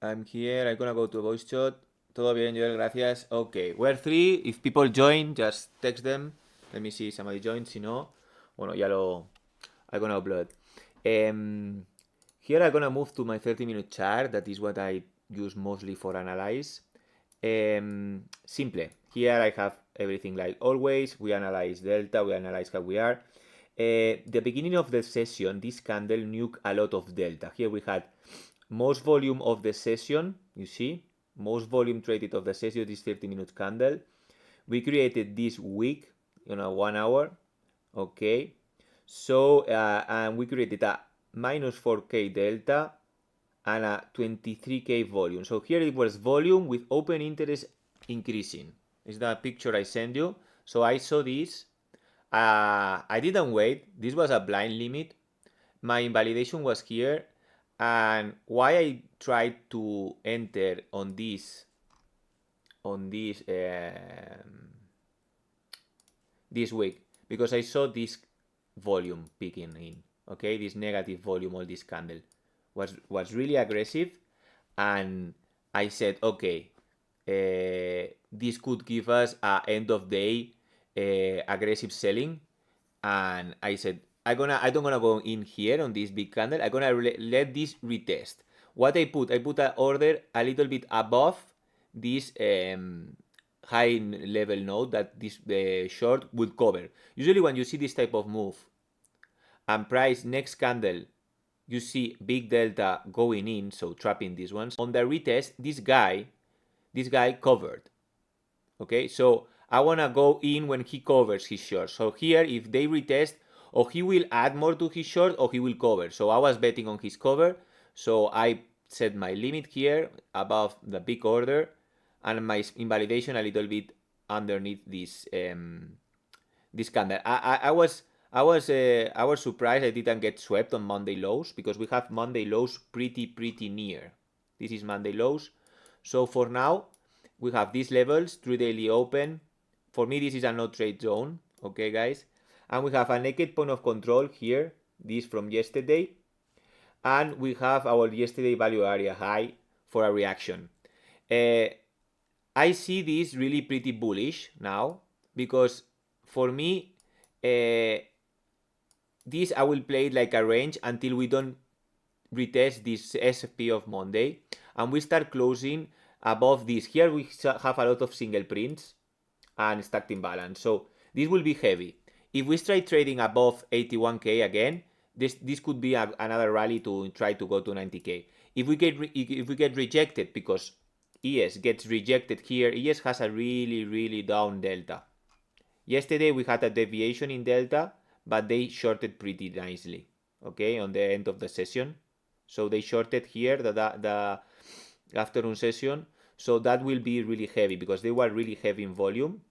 I'm here. I'm gonna go to voice chat. Todo bien, Joel, gracias. Okay, we're three. If people join, just text them. Let me see if somebody joins. Si no, bueno, ya lo. I'm gonna upload. Here I'm gonna move to my 30-minute chart. That is what I use mostly for analyze. Simple. Here I have everything like always. We analyze delta. We analyze how we are. The beginning of the session, this candle nuke a lot of delta. Here we had most volume of the session, you see, most volume traded of the session, this 30-minute candle. We created this wick, 1 hour, okay. So, and we created a minus 4K delta and a 23K volume. So here it was volume with open interest increasing. Is that picture I sent you? So I saw this. I didn't wait. This was a blind limit. My invalidation was here. And why I tried to enter on this this week, because I saw this volume picking in, okay, this negative volume, all this candle was really aggressive, and I said, okay, this could give us a end of day aggressive selling, and I said, I don't gonna go in here on this big candle. I'm gonna let this retest. What I put an order a little bit above this high level node that this short would cover. Usually when you see this type of move and price next candle, you see big delta going in, so trapping these ones. On the retest, this guy covered. Okay, so I wanna go in when he covers his short. So here, if they retest, or he will add more to his short, or he will cover. So I was betting on his cover. So I set my limit here above the big order, and my invalidation a little bit underneath this this candle. I was surprised I didn't get swept on Monday lows, because we have Monday lows pretty near. This is Monday lows. So for now, we have these levels, 3 daily open. For me, this is a no trade zone. Okay, guys. And we have a naked point of control here, this from yesterday. And we have our yesterday value area high for a reaction. I see this really pretty bullish now, because for me, this I will play it like a range until we don't retest this SP of Monday and we start closing above this. Here we have a lot of single prints and stacked imbalance, so this will be heavy. If we try trading above 81K again, this could be another rally to try to go to 90K. If we get rejected, because ES gets rejected here, ES has a really down delta. Yesterday we had a deviation in delta, but they shorted pretty nicely, okay, on the end of the session. So they shorted here the afternoon session. So that will be really heavy, because they were really heavy in volume.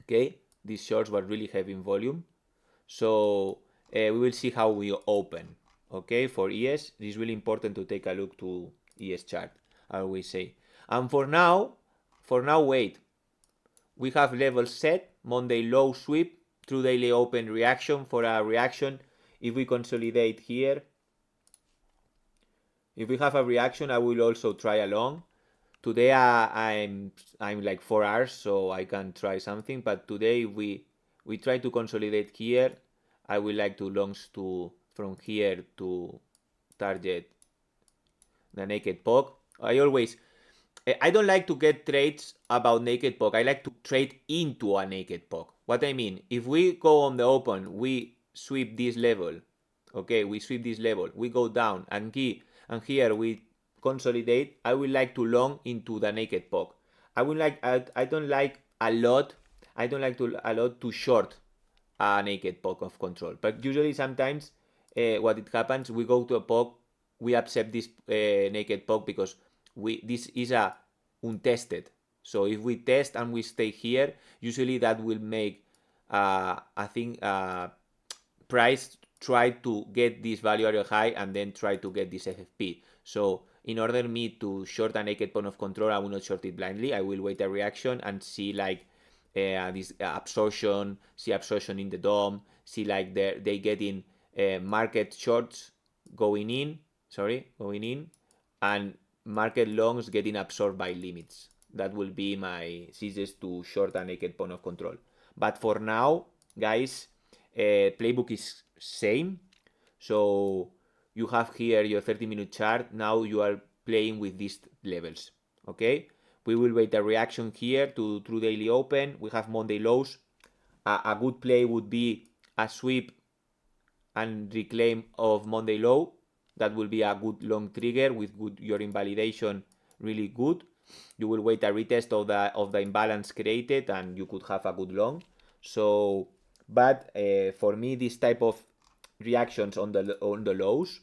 Okay, these shorts were really heavy in volume. So we will see how we open. Okay, for ES, it is really important to take a look to ES chart, I always say. And for now, wait. We have levels set, Monday low sweep, through daily open reaction. For a reaction, if we consolidate here, if we have a reaction, I will also try a long. Today I'm like 4 hours, so I can try something. But today we try to consolidate here. I would like to longs to from here to target the naked POC. I don't like to get trades about naked POC. I like to trade into a naked POC. What I mean, if we go on the open, we sweep this level. Okay, we sweep this level. We go down and here we consolidate. I would like to long into the naked POC. I don't like a lot to short a naked POC of control. But usually sometimes what it happens, we go to a POC, we accept this naked POC because this is a untested. So if we test and we stay here, usually that will make price try to get this value area high and then try to get this FFP. So in order me to short a naked point of control, I will not short it blindly. I will wait a reaction and see like this absorption, see absorption in the DOM, see like they getting market shorts going in, and market longs getting absorbed by limits. That will be my scissors to short a naked point of control. But for now, guys, playbook is same. So you have here your 30-minute chart. Now you are playing with these levels. Okay, we will wait a reaction here to true daily open. We have Monday lows. A good play would be a sweep and reclaim of Monday low. That will be a good long trigger with good your invalidation really good. You will wait a retest of the imbalance created and you could have a good long. So, but for me, this type of reactions on the lows,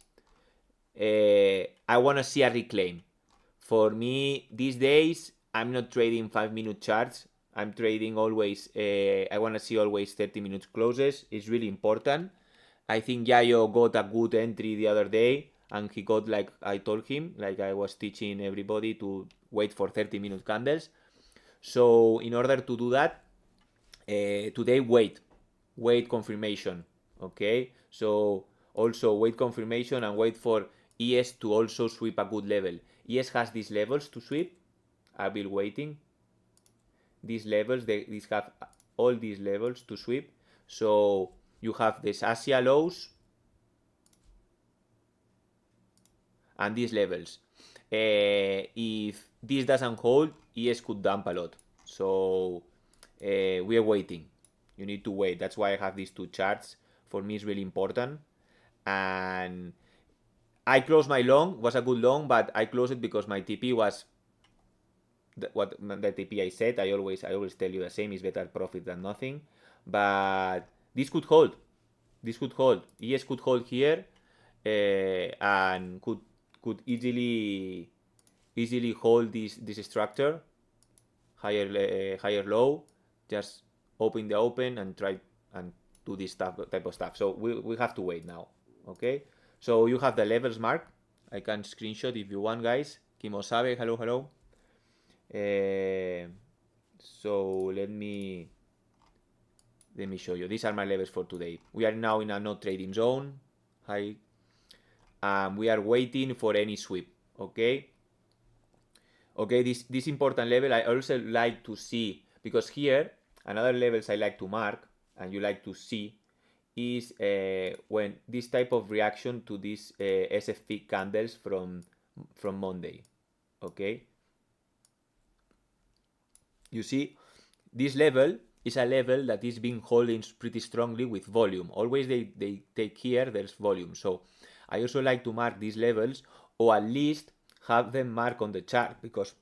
I want to see a reclaim. For me, these days, I'm not trading 5-minute charts. I'm trading always, I want to see always 30 minutes closes. It's really important. I think Yayo got a good entry the other day and he got, like I told him, like I was teaching everybody to wait for 30-minute candles. So in order to do that, today wait confirmation. Okay, so also wait confirmation and wait for ES to also sweep a good level. ES has these levels to sweep. I've been waiting. These levels, these have all these levels to sweep. So you have this Asia lows and these levels. If this doesn't hold, ES could dump a lot. So we are waiting. You need to wait. That's why I have these two charts. For me, it's really important. And I closed my long. Was a good long, but I closed it because my TP was what the TP I said. I always tell you the same. Is better profit than nothing. But this could hold. This could hold. ES could hold here, and could easily hold this structure. Higher low. Just open the open and try and do this type of stuff. So we have to wait now. Okay. So you have the levels marked. I can screenshot if you want, guys. Kimosabe, hello. So let me show you. These are my levels for today. We are now in a no trading zone. Hi. We are waiting for any sweep. Okay. Okay, this important level I also like to see, because here another levels I like to mark and you like to see is when this type of reaction to these SFP candles from Monday. Okay, you see this level is a level that is being holding pretty strongly with volume. Always they take here, there's volume. So I also like to mark these levels, or at least have them marked on the chart, because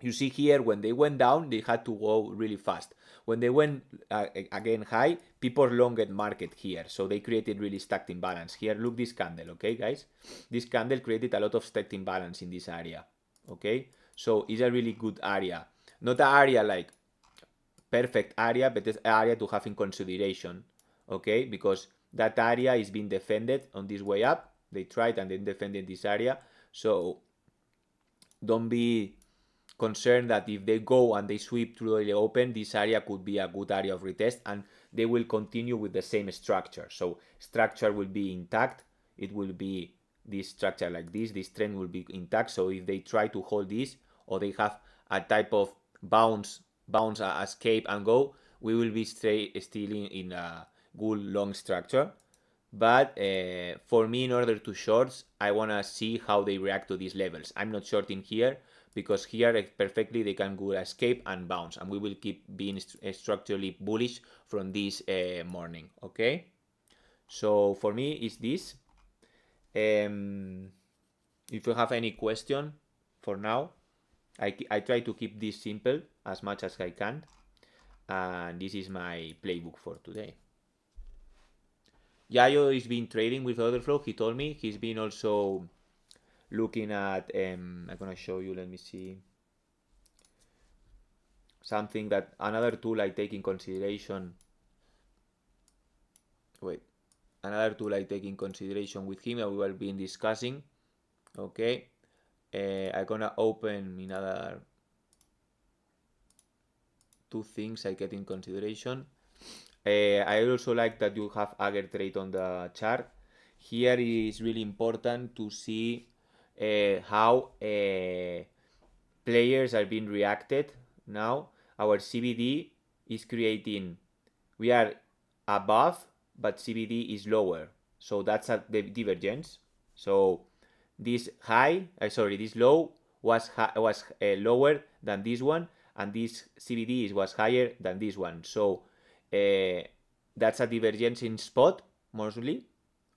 you see here when they went down, they had to go really fast. When they went again high, people longed market here, so they created really stacked imbalance. Here, look this candle, okay, guys? This candle created a lot of stacked imbalance in this area, okay? So it's a really good area. Not an area like perfect area, but it's an area to have in consideration, okay? Because that area is being defended on this way up. They tried and then defended this area. So don't be concerned that if they go and they sweep through the open, this area could be a good area of retest, and they will continue with the same structure. So structure will be intact. It will be this structure like this. This trend will be intact. So if they try to hold this, or they have a type of bounce, escape and go, we will be still in a good long structure. But for me, in order to shorts, I want to see how they react to these levels. I'm not shorting here, because here perfectly they can go escape and bounce, and we will keep being structurally bullish from this morning. Okay, so for me is this. If you have any question for now, I try to keep this simple as much as I can, and this is my playbook for today. Yayo has been trading with Orderflow. He told me he's been also looking at, I'm gonna show you, let me see, something that another tool I take in consideration. Another tool I take in consideration with him, and we were been discussing. Okay, I'm gonna open another two things I get in consideration. I also like that you have Ager trade on the chart. Here is really important to see how players are being reacted. Now our CBD is creating, we are above, but CBD is lower, so that's the divergence. So this this low was lower than this one, and this CBD was higher than this one. So that's a divergence in spot mostly.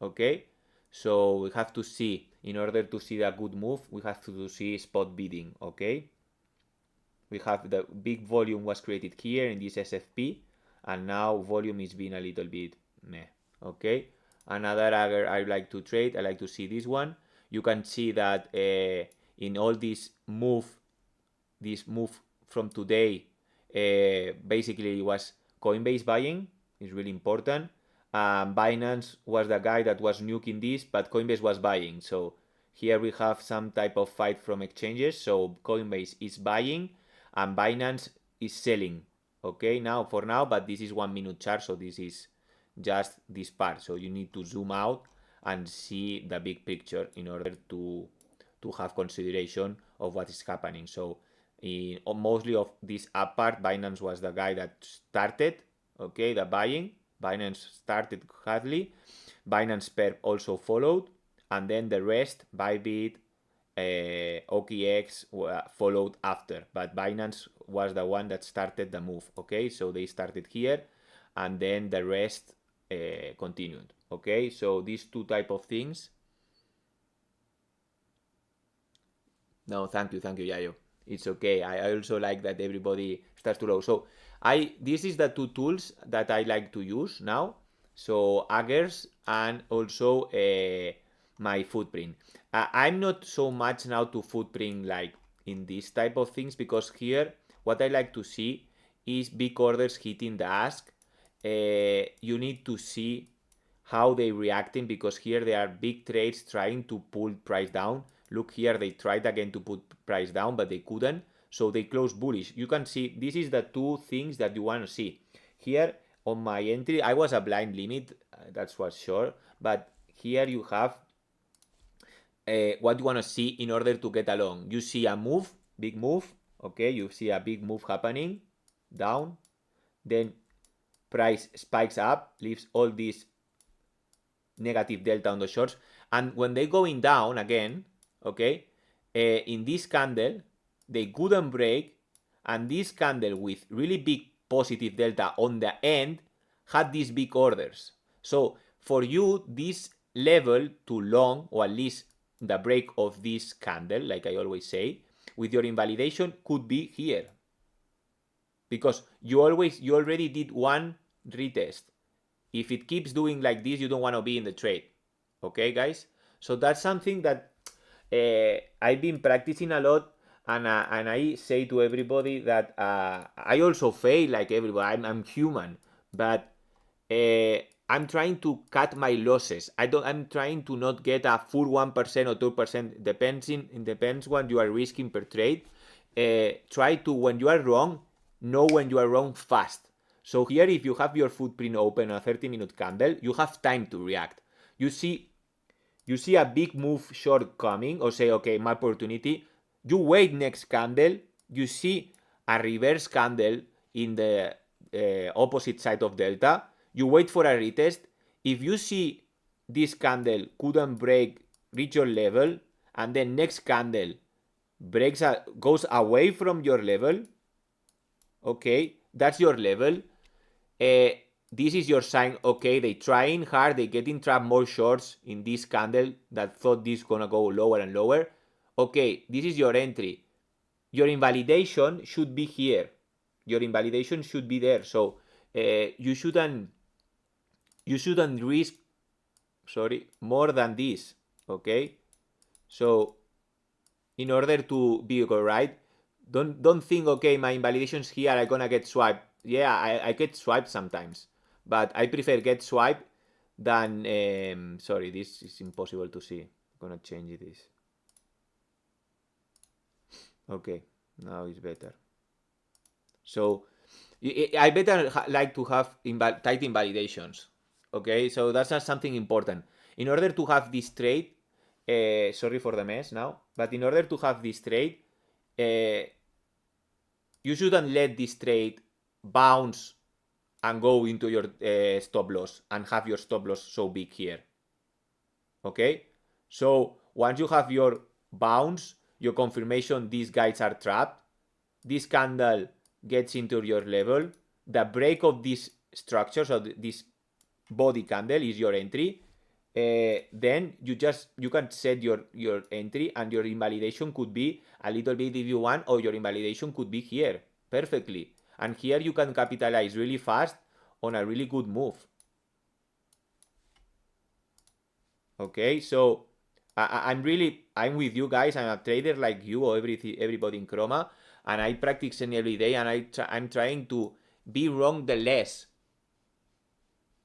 Okay, so we have to see, in order to see the good move, we have to see spot bidding. Okay, we have the big volume was created here in this SFP, and now volume is being a little bit meh. Okay, another I like to trade, I like to see this one. You can see that in all this move from today, basically it was Coinbase buying, is really important. Binance was the guy that was nuking this, but Coinbase was buying. So here we have some type of fight from exchanges. So Coinbase is buying and Binance is selling. Okay, now for now, but this is 1 minute chart, so this is just this part. So you need to zoom out and see the big picture in order to have consideration of what is happening. So in mostly of this up part, Binance was the guy that started, okay, the buying. Binance started hardly, Binance Perp also followed, and then the rest, Bybit, OKX followed after, but Binance was the one that started the move. Okay, so they started here, and then the rest continued. Okay, so these two type of things. No, thank you, Yayo. It's okay. I also like that everybody starts to roll. So this is the two tools that I like to use now. So Aggers and also my footprint. I'm not so much now to footprint like in this type of things, because here what I like to see is big orders hitting the ask. You need to see how they reacting, because here there are big trades trying to pull price down. Look here, they tried again to put price down, but they couldn't, so they closed bullish. You can see this is the two things that you want to see. Here on my entry, I was a blind limit, that's for sure, but here you have what you want to see in order to get along. You see a move, big move, okay, you see a big move happening, down, then price spikes up, leaves all this negative delta on the shorts, and when they going down again, okay, in this candle they couldn't break, and this candle with really big positive delta on the end had these big orders. So for you, this level to long, or at least the break of this candle, like I always say, with your invalidation could be here, because you already did one retest. If it keeps doing like this, you don't want to be in the trade. Okay, guys? So that's something that I've been practicing a lot, and I say to everybody that I also fail like everybody. I'm human, but I'm trying to cut my losses. I'm trying to not get a full 1% or 2%. Depends what you are risking per trade. Try to, when you are wrong, know when you are wrong fast. So here, if you have your footprint open a 30-minute candle, you have time to react. You see a big move short coming, or say, okay, my opportunity. You wait next candle, you see a reverse candle in the opposite side of delta. You wait for a retest. If you see this candle couldn't reach your level, and then next candle goes away from your level, okay, that's your level. This is your sign, okay, they trying hard, they getting trapped more shorts in this candle that thought this gonna go lower and lower. Okay, this is your entry. Your invalidation should be here. Your invalidation should be there. So you shouldn't risk, more than this. Okay. So in order to be right, don't think, okay, my invalidation's here, I'm gonna get swiped. Yeah, I get swiped sometimes, but I prefer get swiped than this is impossible to see. I'm gonna change this. Okay, now it's better. So I better like to have tight invalidations. Okay, so that's not something important. In order to have this trade, sorry for the mess now, but in order to have this trade, you shouldn't let this trade bounce and go into your stop loss and have your stop loss so big here. Okay, so once you have your bounce, your confirmation, these guys are trapped, this candle gets into your level, the break of this structure, so this body candle is your entry, then you can set your entry, and your invalidation could be a little bit if you want, or your invalidation could be here perfectly, and here you can capitalize really fast on a really good move. Okay, so I'm with you guys. I'm a trader like you or everybody in Chroma, and I practice every day, and I'm trying to be wrong the less.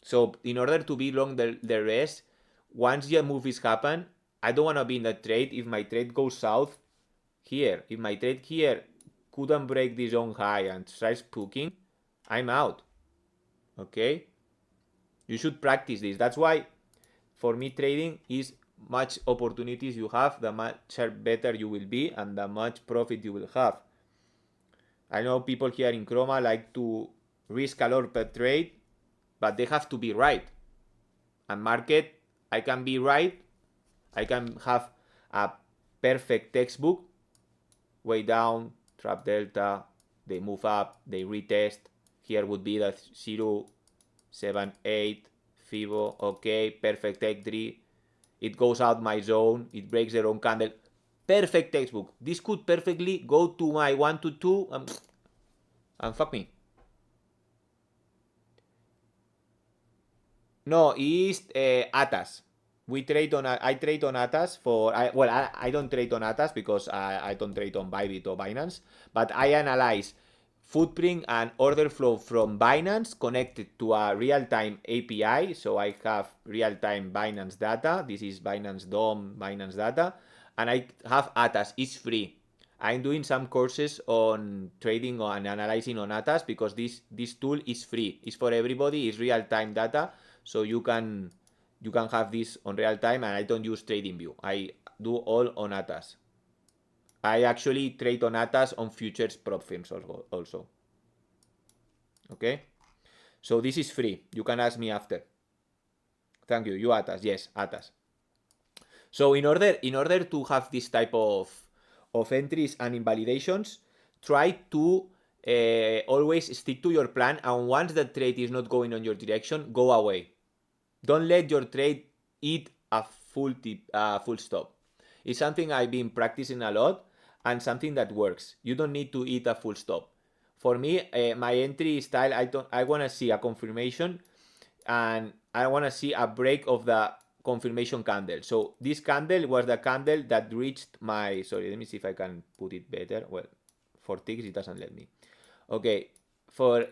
So in order to be wrong the rest, once your move is happen, I don't want to be in that trade. If my trade goes south here, if my trade here couldn't break this own high and starts spooking, I'm out. Okay, you should practice this. That's why for me trading is much opportunities you have, the much better you will be, and the much profit you will have. I know people here in Chroma like to risk a lot per trade, but they have to be right. And market, I can be right, I can have a perfect textbook, way down, trap delta, they move up, they retest, here would be the 0, 7, 8, Fibo, okay, perfect entry, it goes out my zone, it breaks their own candle, perfect textbook. This could perfectly go to my 1 to 2 and fuck me. No, it's ATAS. I trade on ATAS I don't trade on ATAS because I don't trade on Bybit or Binance, but I analyze footprint and order flow from Binance connected to a real-time API. So I have real-time Binance data. This is Binance DOM, Binance data, and I have ATAS. It's free. I'm doing some courses on trading and analyzing on ATAS because this tool is free. It's for everybody. It's real-time data. So you can have this on real time, and I don't use TradingView. I do all on ATAS. I actually trade on ATAS on futures prop firms also. Okay, so this is free. You can ask me after. Thank you. You ATAS, yes, ATAS. So in order to have this type of entries and invalidations, try to always stick to your plan, and once the trade is not going on your direction, go away. Don't let your trade eat a full stop. It's something I've been practicing a lot and something that works. You don't need to eat a full stop. For me, my entry style, I want to see a confirmation, and I want to see a break of the confirmation candle. So this candle was the candle that reached my, sorry, let me see if I can put it better. Well, for ticks it doesn't let me. Okay, for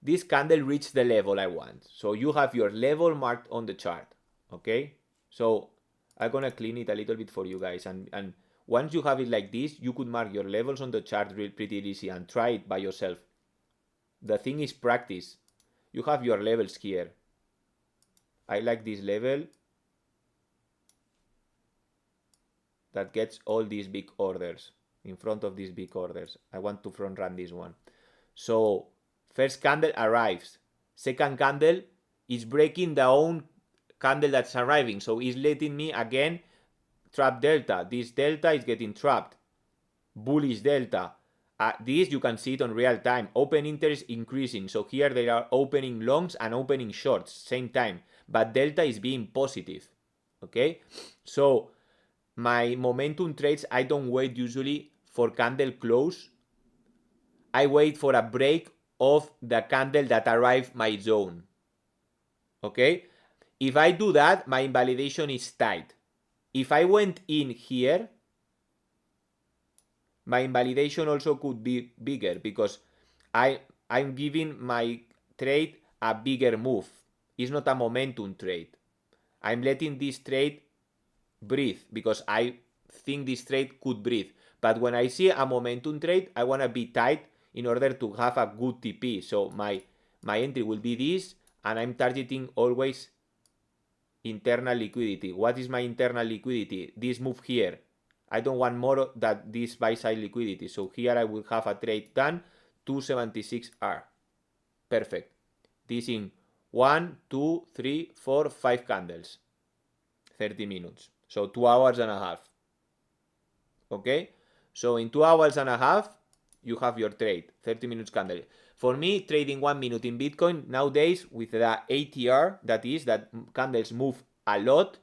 this candle reached the level I want. So you have your level marked on the chart. Okay, so I'm gonna clean it a little bit for you guys, and once you have it like this, you could mark your levels on the chart pretty easy and try it by yourself. The thing is practice. You have your levels here. I like this level that gets all these big orders in front of these big orders. I want to front run this one. So first candle arrives, second candle is breaking the own candle that's arriving, so it's letting me again trap delta. This delta is getting trapped, bullish delta. This you can see it on real time. Open interest increasing, so here they are opening longs and opening shorts same time, but delta is being positive. Okay, so my momentum trades, I don't wait usually for candle close. I wait for a break of the candle that arrived my zone. Okay, if I do that, my invalidation is tight. If I went in here, my invalidation also could be bigger because I'm giving my trade a bigger move. It's not a momentum trade. I'm letting this trade breathe because I think this trade could breathe. But when I see a momentum trade, I want to be tight in order to have a good TP. So my entry will be this, and I'm targeting always internal liquidity. What is my internal liquidity? This move here. I don't want more than this buy side liquidity. So here I will have a trade done, 276R. Perfect. This in 1, 2, 3, 4, 5 candles. 30 minutes. So 2 hours and a half. Okay? So in 2 hours and a half, you have your trade. 30 minutes candle. For me, trading 1 minute in Bitcoin nowadays with the ATR, that is, that candles move a lot,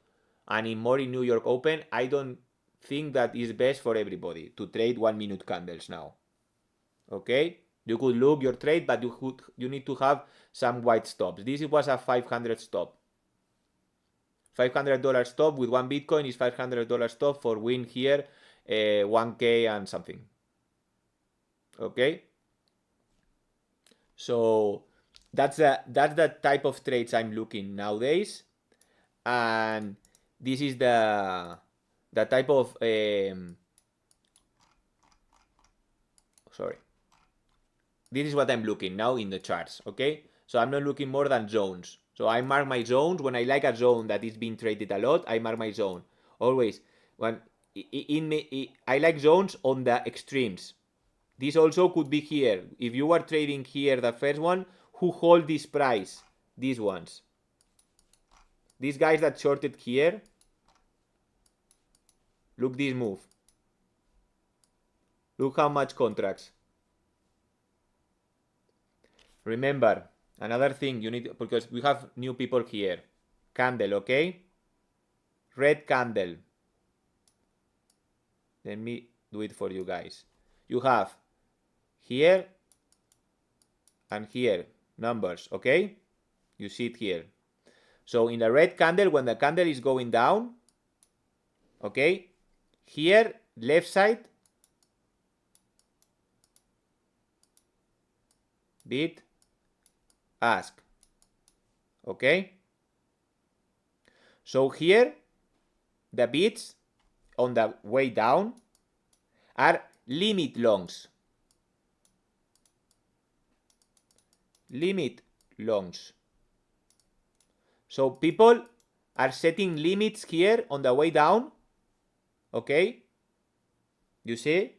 and in New York Open, I don't think that is best for everybody to trade 1 minute candles now. Okay? You could look your trade, but you need to have some white stops. This was a 500 stop. $500 stop with 1 Bitcoin is $500 stop for win here, 1K and something. Okay? So that's the type of trades I'm looking nowadays, and this is the type of this is what I'm looking now in the charts. Okay, so I'm not looking more than zones. So I mark my zones when I like a zone that is being traded a lot. I mark my zone always. When I like zones on the extremes. This also could be here. If you are trading here, the first one, who hold this price? These ones. These guys that shorted here. Look this move. Look how much contracts. Remember, another thing you need, because we have new people here. Candle, okay? Red candle. Let me do it for you guys. You have here and here numbers, okay? You see it here. So in the red candle, when the candle is going down, okay, here left side, bid, ask, okay? So here the bids on the way down are limit longs. Limit longs. So people are setting limits here on the way down. Okay? You see?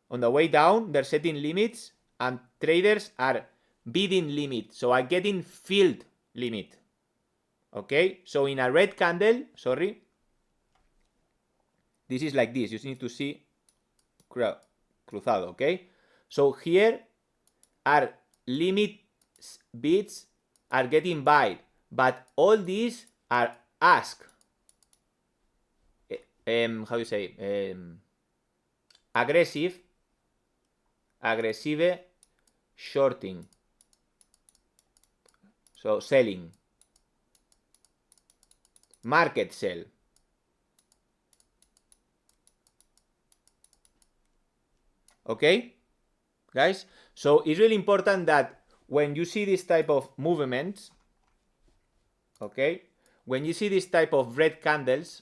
On the way down, they're setting limits, and traders are bidding limit. So I'm getting filled limit. Okay? So in a red candle, sorry, this is like this. You need to see cruzado, okay? So here are limit bids are getting buy, but all these are ask. How you say? Aggressive shorting. So selling. Market sell. Okay, guys? So it's really important that when you see this type of movements, okay, when you see this type of red candles,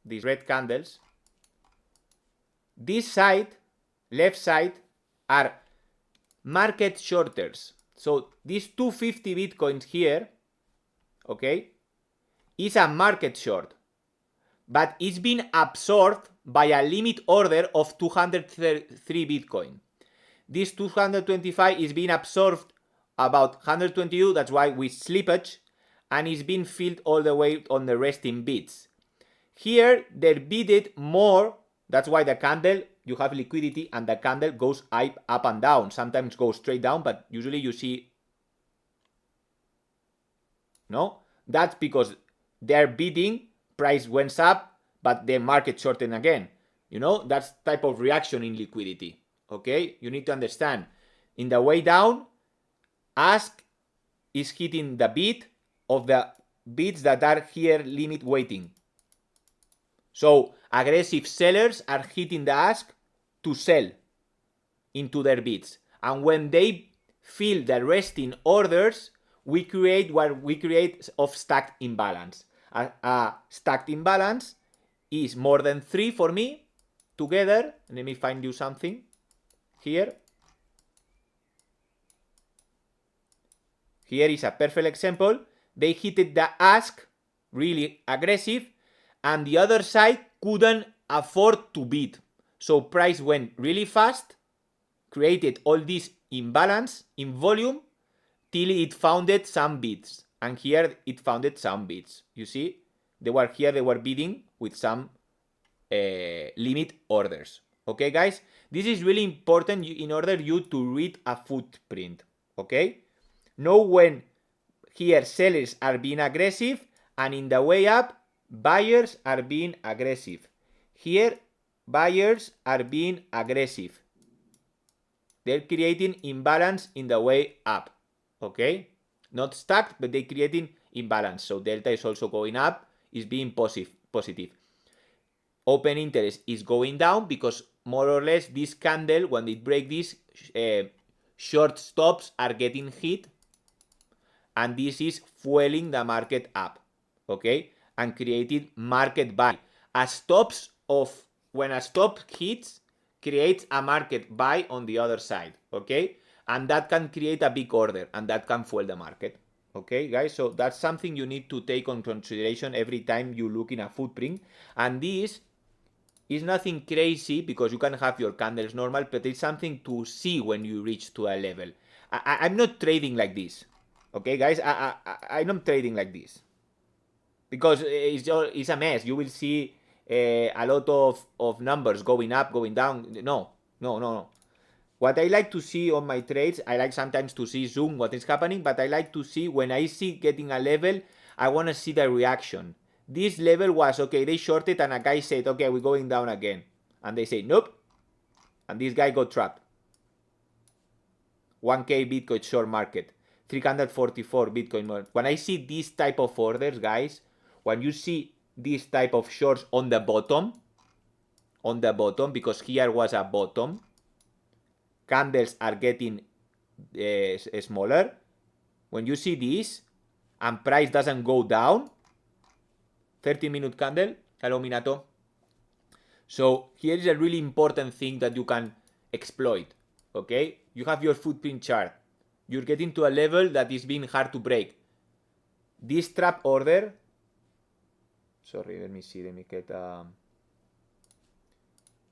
these red candles, this side, left side, are market shorters. So these 250 Bitcoins here, okay, is a market short, but it's been absorbed by a limit order of 203 Bitcoin. This 225 is being absorbed about 122, that's why with slippage, and it's been filled all the way on the resting bids. Here, they bidded more, that's why the candle, you have liquidity, and the candle goes up and down. Sometimes goes straight down, but usually you see, no? That's because they're bidding, price went up, but the market shortened again. You know, that's type of reaction in liquidity. Okay, you need to understand. In the way down, ask is hitting the bid of the bids that are here limit waiting. So aggressive sellers are hitting the ask to sell into their bids. And when they fill the resting orders, we create what we create of stacked imbalance. A stacked imbalance is more than 3 for me together. Let me find you something. Here is a perfect example. they hit the ask, really aggressive, and the other side couldn't afford to bid. So price went really fast, created all this imbalance in volume till it founded some bids. And here it founded some bids. You see, they were bidding with some limit orders. Okay, guys, this is really important in order you to read a footprint. Okay, know when here sellers are being aggressive, and in the way up buyers are being aggressive. Here buyers are being aggressive. They're creating imbalance in the way up. Okay, not stacked, but they're creating imbalance. So delta is also going up, is being positive. Open interest is going down because more or less this candle, when it breaks this, short stops are getting hit, and this is fueling the market up, okay, and creating market buy. When a stop hits, creates a market buy on the other side, okay, and that can create a big order, and that can fuel the market. Okay, guys, so that's something you need to take on consideration every time you look in a footprint. And this is nothing crazy because you can have your candles normal, but it's something to see when you reach to a level. I'm not trading like this. Okay, guys, I'm not trading like this because it's a mess. You will see a lot of numbers going up, going down. No. What I like to see on my trades, I like sometimes to see zoom what is happening, but I like to see when I see getting a level, I want to see the reaction. This level was, okay, they shorted and a guy said, okay, we're going down again. And they say, nope. And this guy got trapped. 1K Bitcoin short market. 344 Bitcoin more. When I see this type of orders, guys, when you see this type of shorts on the bottom, because here was a bottom, candles are getting smaller. When you see this and price doesn't go down, 30-minute candle, hello Minato. So here is a really important thing that you can exploit, okay? You have your footprint chart. You're getting to a level that is being hard to break. This trap order, sorry, let me see, let me get,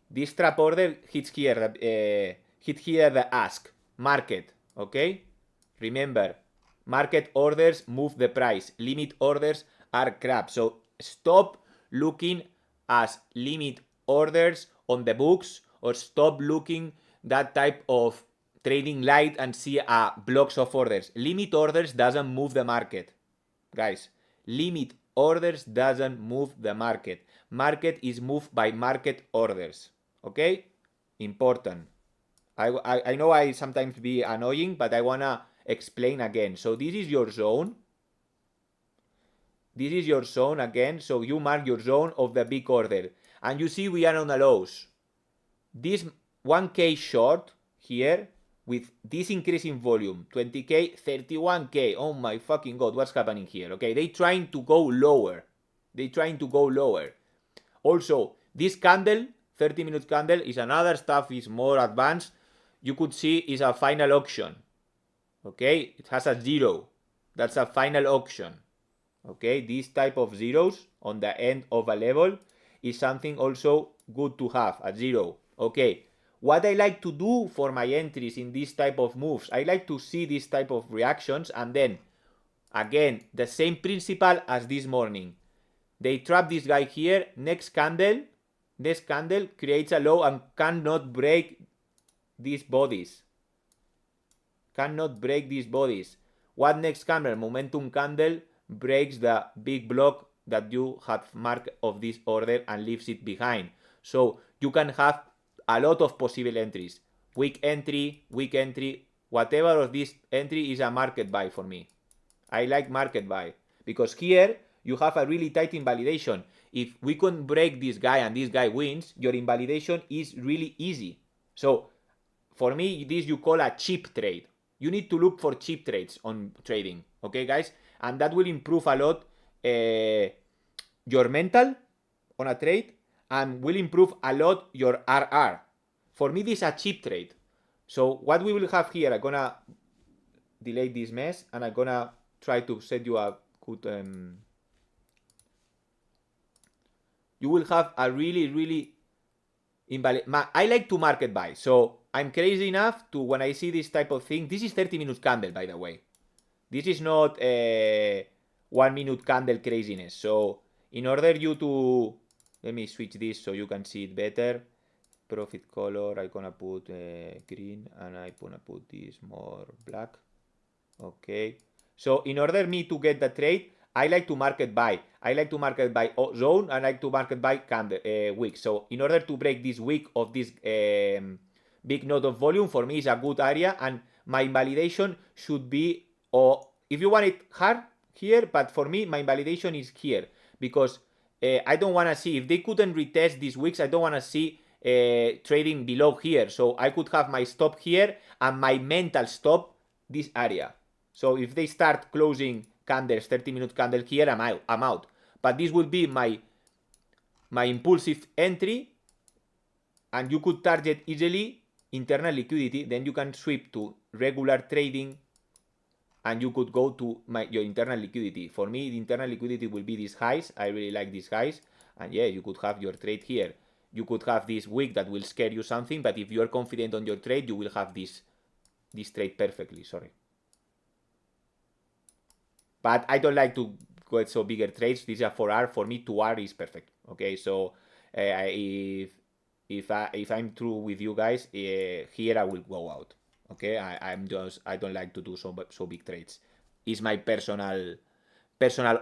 this trap order hits here, hit here the ask, market, okay? Remember, market orders move the price, limit orders are crap. So stop looking as limit orders on the books, or stop looking that type of trading light and see blocks of orders. Limit orders doesn't move the market, guys. Limit orders doesn't move the market. Market is moved by market orders, okay? Important. I know I sometimes be annoying, but I wanna explain again. So this is your zone. This is your zone again. So you mark your zone of the big order, and you see we are on the lows. This 1K short here with this increase in volume, 20K, 31K. Oh my fucking god, what's happening here? Okay, they trying to go lower. Also, this candle, 30-minute candle, is another stuff, is more advanced. You could see is a final auction. Okay, it has a zero. That's a final auction. Okay, this type of zeros on the end of a level is something also good to have, a zero. Okay, what I like to do for my entries in this type of moves, I like to see this type of reactions, and then again the same principle as this morning. They trap this guy here. Next candle creates a low and cannot break these bodies. What next candle? Momentum candle breaks the big block that you have marked of this order and leaves it behind. So you can have a lot of possible entries. Weak entry, whatever of this entry is a market buy for me. I like market buy because here you have a really tight invalidation. If we can break this guy and this guy wins, your invalidation is really easy. So for me, this you call a cheap trade. You need to look for cheap trades on trading, okay, guys? And that will improve a lot your mental on a trade, and will improve a lot your RR. For me, this is a cheap trade. So what we will have here, I'm gonna delete this mess, and I'm gonna try to set you a you will have a really invalid. I like to market buy, so I'm crazy enough to, when I see this type of thing, this is 30 minutes candle, by the way. This is not a 1 minute candle craziness. So in order you to, let me switch this so you can see it better. Profit color, I'm gonna put green, and I'm gonna put this more black. Okay. So in order me to get the trade, I like to market buy. I like to market buy zone, and I like to market buy candle wick. So in order to break this wick of this big node of volume, for me is a good area, and my invalidation should be, or if you want it hard, here, but for me my invalidation is here, because I don't want to see, if they couldn't retest these wicks, I don't want to see trading below here. So I could have my stop here and my mental stop this area. So if they start closing candles, 30-minute candle here, I'm out. But this will be my impulsive entry, and you could target easily internal liquidity. Then you can sweep to regular trading, and you could go to your internal liquidity. For me, the internal liquidity will be these highs. I really like these highs, and yeah, you could have your trade here. You could have this wick that will scare you something, but if you are confident on your trade, you will have this trade perfectly. Sorry. But I don't like to go at so bigger trades. These are 4R. For me, 2R is perfect. Okay, so if I'm true with you guys, here I will go out. Okay, I don't like to do so big trades. It's my personal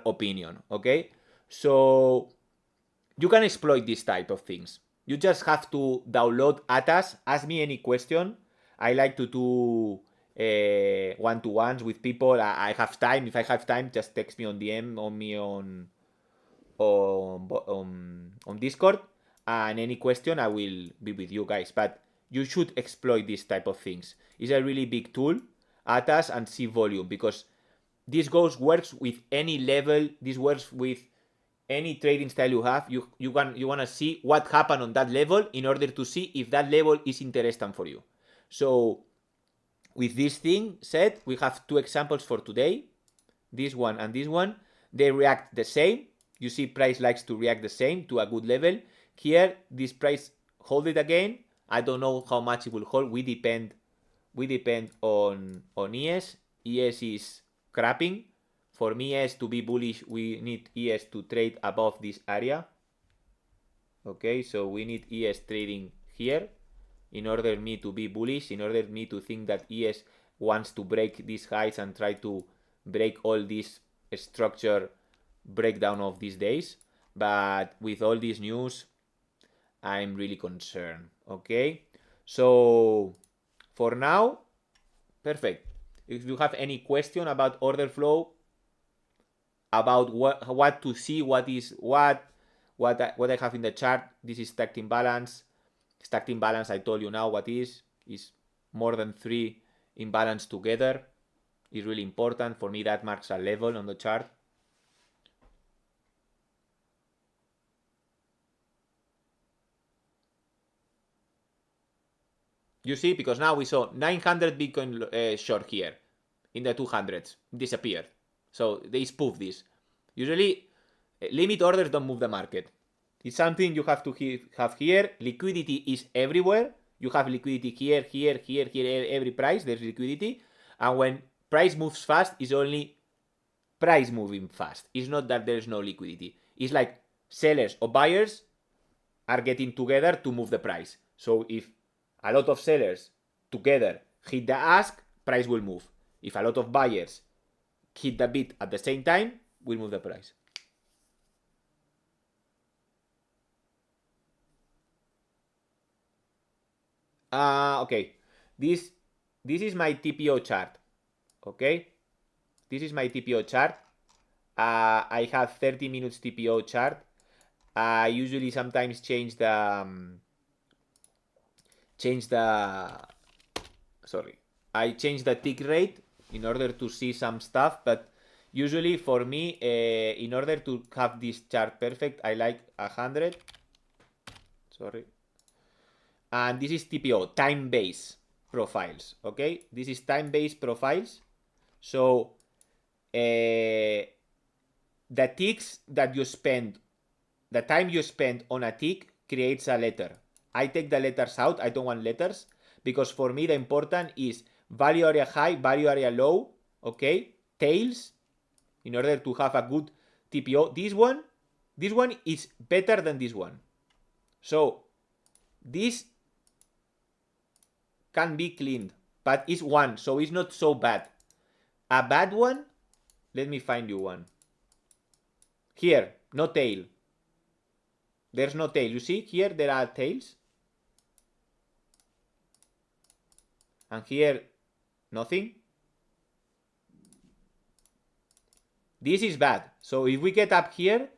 opinion. Okay, so you can exploit this type of things. You just have to download ATAS. Ask me any question. I like to do one-to-ones with people. I have time. If I have time, just text me on DM on Discord, and any question I will be with you guys. But you should exploit this type of things. It's a really big tool, ATAS and see volume, because this works with any level. This works with any trading style you have. You want to see what happened on that level in order to see if that level is interesting for you. So with this thing said, we have two examples for today, this one and this one. They react the same. You see price likes to react the same to a good level. Here, this price hold it again. I don't know how much it will hold. We depend on ES. ES is crapping. For me, ES to be bullish, we need ES to trade above this area. Okay, so we need ES trading here in order me to be bullish, in order me to think that ES wants to break these highs and try to break all this structure breakdown of these days. But with all this news, I'm really concerned. Okay, so for now, perfect. If you have any question about order flow, about what to see, what I have in the chart, this is stacked imbalance. Stacked imbalance, I told you now what is more than 3 imbalance together. Is really important. For me, that marks a level on the chart. You see, because now we saw 900 Bitcoin short here in the 200s, disappeared. So they spoof this. Usually, limit orders don't move the market. It's something you have to have here. Liquidity is everywhere. You have liquidity here, every price, there's liquidity. And when price moves fast, it's only price moving fast. It's not that there's no liquidity. It's like sellers or buyers are getting together to move the price. So if a lot of sellers together hit the ask, price will move. If a lot of buyers hit the bid at the same time, we'll move the price. Okay. This is my TPO chart. Okay. This is my TPO chart. I have 30 minutes TPO chart. I usually sometimes change the I change the tick rate in order to see some stuff, but usually for me, in order to have this chart perfect, I like 100. Sorry. And this is TPO, time-based profiles. Okay, this is time-based profiles. So the ticks that you spend, the time you spend on a tick creates a letter. I take the letters out. I don't want letters because for me the important is value area high, value area low, okay? Tails, in order to have a good TPO. This one is better than this one. So this can be cleaned, but it's one, so it's not so bad. A bad one, let me find you one. Here, no tail. There's no tail. You see, here there are tails. And here, nothing. This is bad. So if we get up here,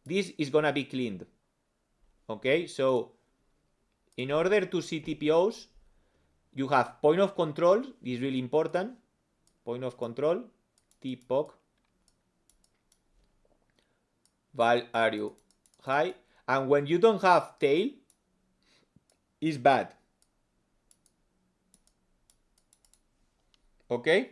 this is gonna be cleaned. Okay, so in order to see TPOs, you have point of control. This is really important. Point of control, TPOC. Value high. And when you don't have tail, it's bad. Okay?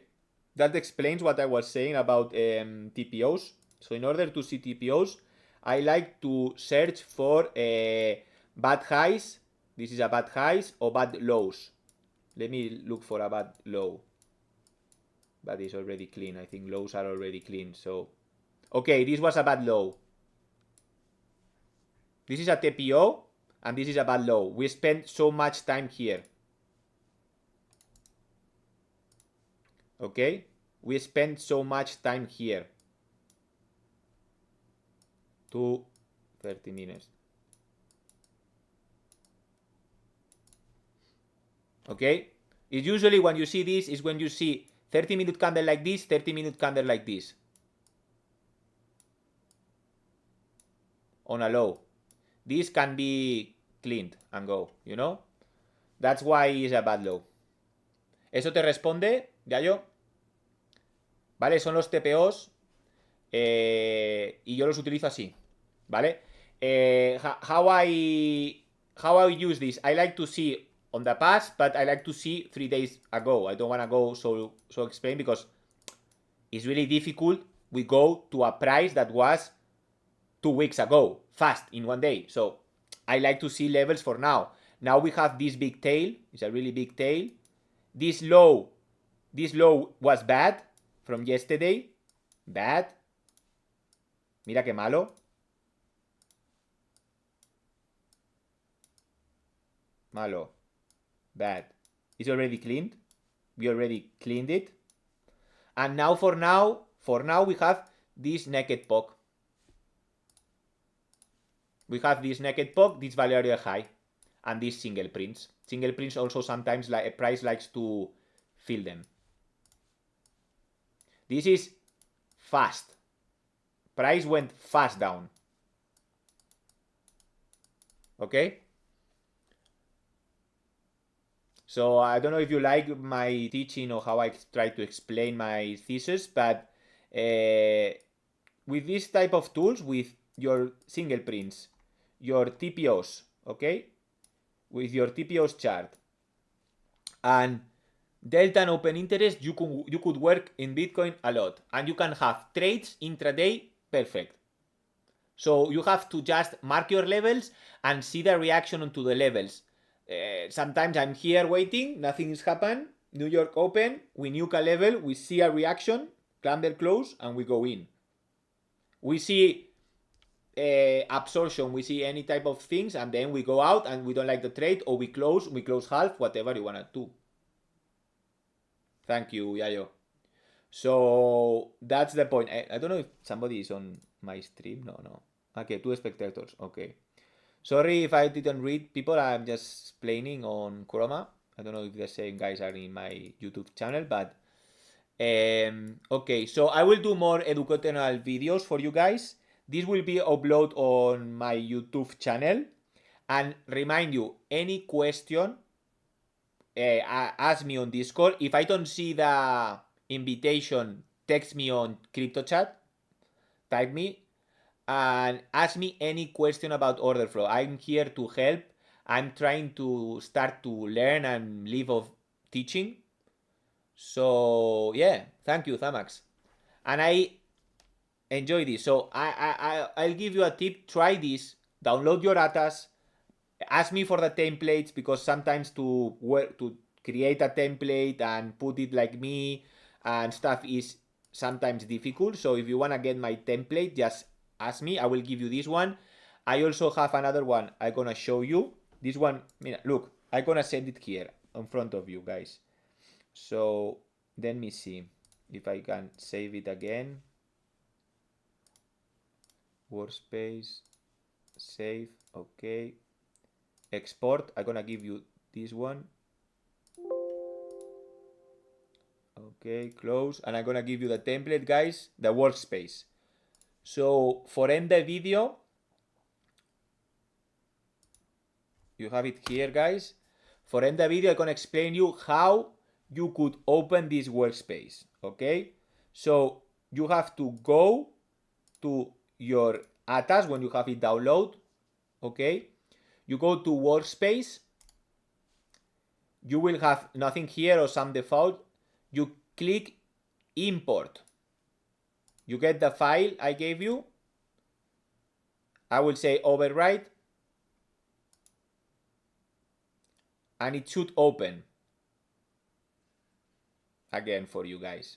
That explains what I was saying about TPOs. So in order to see TPOs, I like to search for bad highs. This is a bad highs or bad lows. Let me look for a bad low. But it's already clean. I think lows are already clean. So, okay, this was a bad low. This is a TPO and this is a bad low. We spent so much time here. Okay, we spent so much time here. 30 minutes. Okay, it's usually when you see this is when you see 30-minute candle like this, 30-minute candle like this on a low. This can be cleaned and go, you know. That's why it's a bad low. ¿Eso te responde, Yayo? ¿Vale? Son los TPOs y yo los utilizo así, ¿vale? How I use this, I like to see on the past, but I like to see 3 days ago. I don't want to go so explain because it's really difficult. We go to a price that was 2 weeks ago, fast in 1 day. So I like to see levels for now. Now we have this big tail. It's a really big tail. This low was bad from yesterday. Bad. Mira qué malo. Malo. Bad. It's already cleaned. We already cleaned it. And now for now we have this naked poke. We have this naked poke, this value area high, and these single prints. Single prints also sometimes like a price likes to fill them. This is fast. Price went fast down. Okay? So I don't know if you like my teaching or how I try to explain my thesis, but with this type of tools, with your single prints, your TPOs, okay? With your TPOs chart and delta and open interest, you could work in Bitcoin a lot, and you can have trades intraday perfect. So you have to just mark your levels and see the reaction onto the levels. Sometimes I'm here waiting, nothing has happened. New York open, we nuke a level, we see a reaction, candle close, and we go in. We see absorption, we see any type of things, and then we go out and we don't like the trade, or we close half, whatever you want to do. Thank you, Yayo. So that's the point. I don't know if somebody is on my stream. No. Okay, 2 spectators. Okay. Sorry if I didn't read people. I'm just explaining on Chroma. I don't know if the same guys are in my YouTube channel, but okay. So I will do more educational videos for you guys. This will be uploaded on my YouTube channel. And remind you, any question, ask me on Discord. If I don't see the invitation, text me on crypto chat. Type me and ask me any question about order flow. I'm here to help. I'm trying to start to learn and live of teaching. So yeah, thank you, Thamax. And I enjoy this. So I'll give you a tip. Try this. Download your datas. Ask me for the templates, because sometimes to create a template and put it like me and stuff is sometimes difficult. So if you want to get my template, just ask me. I will give you this one. I also have another one I'm gonna show you. This one, look, I'm gonna send it here in front of you guys. So let me see if I can save it again. Workspace, save, okay. Export, I'm gonna give you this one. Okay, close, and I'm gonna give you the template, guys, the workspace. So for end the video, you have it here, guys. For end the video, I'm gonna explain you how you could open this workspace. Okay, so you have to go to your ATAS when you have it download. Okay, you go to workspace. You will have nothing here or some default. You click import. You get the file I gave you. I will say overwrite, and it should open again for you guys.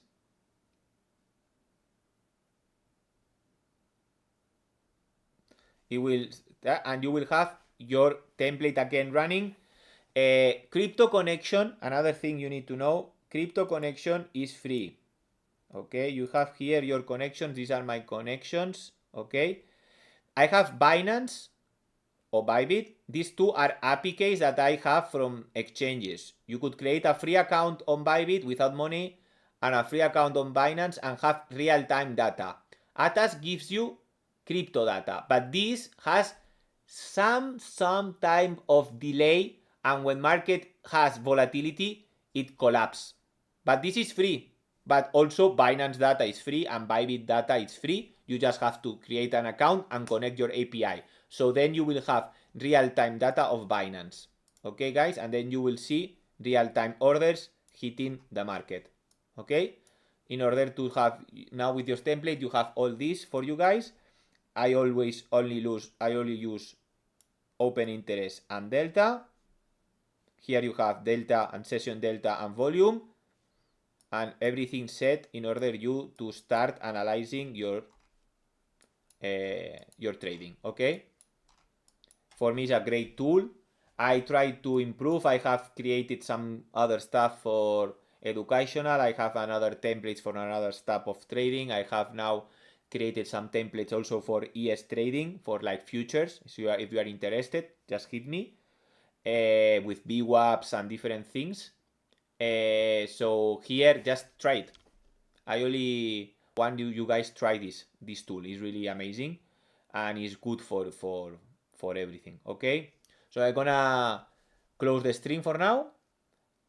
It will, and you will have your template again running. Crypto connection, another thing you need to know, crypto connection is free. Okay, you have here your connections. These are my connections. Okay, I have Binance or Bybit. These two are APIs that I have from exchanges. You could create a free account on Bybit without money and a free account on Binance and have real-time data. ATAS gives you crypto data, but this has some time of delay, and when market has volatility, it collapses. But this is free. But also Binance data is free and Bybit data is free. You just have to create an account and connect your API. So then you will have real-time data of Binance. Okay, guys? And then you will see real-time orders hitting the market. Okay? In order to have, now with your template, you have all this for you guys. I only use open interest and delta. Here you have delta and session delta and volume, and everything set in order you to start analyzing your trading. Okay, for me it's a great tool. I try to improve. I have created some other stuff for educational. I have another templates for another stuff of trading. I have now created some templates also for ES trading, for like futures. So if you are interested, just hit me with VWAPs and different things. So here, just try it. I only want you guys try this tool. Is really amazing and is good for everything. Okay, so I'm gonna close the stream for now,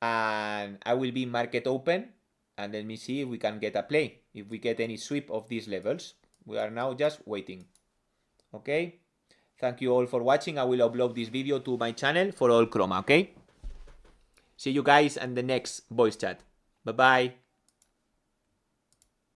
and I will be market open, and let me see if we can get a play, if we get any sweep of these levels. We are now just waiting. Okay, thank you all for watching. I will upload this video to my channel for all Chroma. Okay, see you guys in the next voice chat. Bye bye.